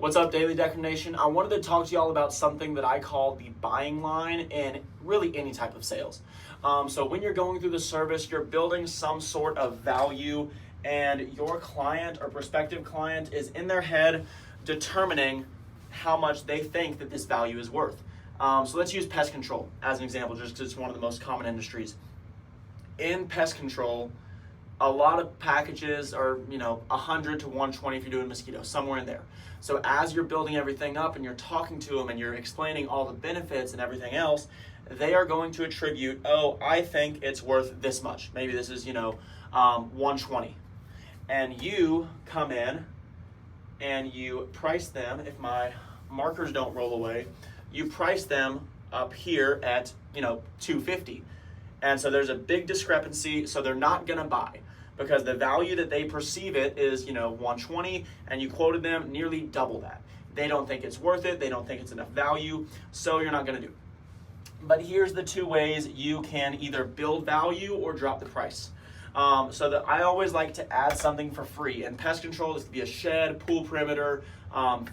What's up, Daily Decrum Nation? I wanted to talk to y'all about something that I call the buying line in really any type of sales. So when you're going through the service, you're building some sort of value, and your client or prospective client is in their head determining how much they think that this value is worth. So let's use pest control as an example, just because it's one of the most common industries. In pest control, a lot of packages are, 100 to 120 if you're doing mosquito, somewhere in there. So as you're building everything up and you're talking to them and you're explaining all the benefits and everything else, they are going to attribute, oh, I think it's worth this much. Maybe this is, 120. And you come in and you price them, if my markers don't roll away, you price them up here at, 250. And so there's a big discrepancy, so they're not gonna buy because the value that they perceive it is, 120, and you quoted them nearly double that. They don't think it's worth it, they don't think it's enough value, so you're not gonna do it. But here's the two ways you can either build value or drop the price. So that I always like to add something for free. In pest control, this could be a shed, pool perimeter,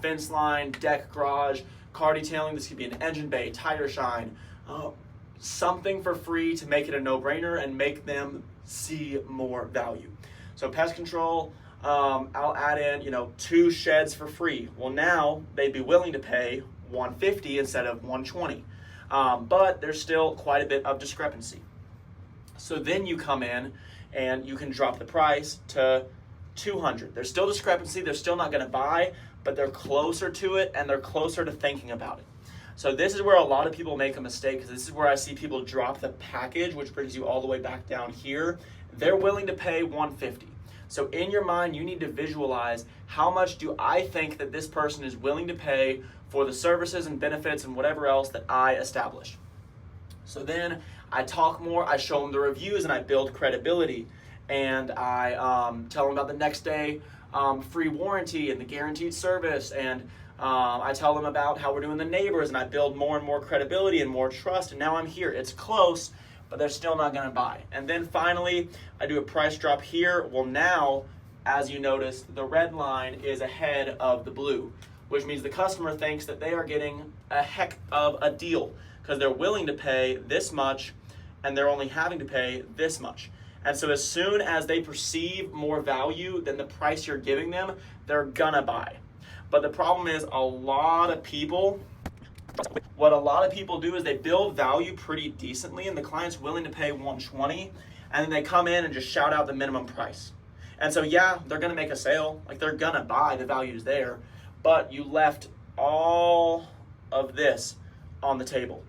fence line, deck, garage, car detailing. This could be an engine bay, tire shine, something for free to make it a no-brainer and make them see more value. So pest control, I'll add in, 2 sheds for free. Well, now they'd be willing to pay $150 instead of $120. But there's still quite a bit of discrepancy. So then you come in and you can drop the price to $200. There's still discrepancy, they're still not gonna buy, but they're closer to it and they're closer to thinking about it. So this is where a lot of people make a mistake, because this is where I see people drop the package, which brings you all the way back down here. They're willing to pay $150. So in your mind, you need to visualize, how much do I think that this person is willing to pay for the services and benefits and whatever else that I establish. So then I talk more, I show them the reviews, and I build credibility. And I tell them about the next day free warranty and the guaranteed service. And I tell them about how we're doing the neighbors, and I build more and more credibility and more trust. And now I'm here. It's close, but they're still not going to buy. And then finally, I do a price drop here. Well, now, as you notice, the red line is ahead of the blue, which means the customer thinks that they are getting a heck of a deal because they're willing to pay this much and they're only having to pay this much. And so as soon as they perceive more value than the price you're giving them, they're gonna buy. But the problem is what a lot of people do is they build value pretty decently, and the client's willing to pay $120, and then they come in and just shout out the minimum price. And so yeah, they're gonna make a sale, like they're gonna buy, the value's there, but you left all of this on the table.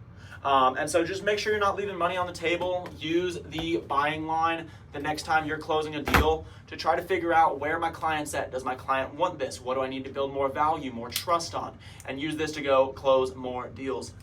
And so just make sure you're not leaving money on the table. Use the buying line the next time you're closing a deal to try to figure out, where my client's at. Does my client want this? What do I need to build more value, more trust on? And use this to go close more deals.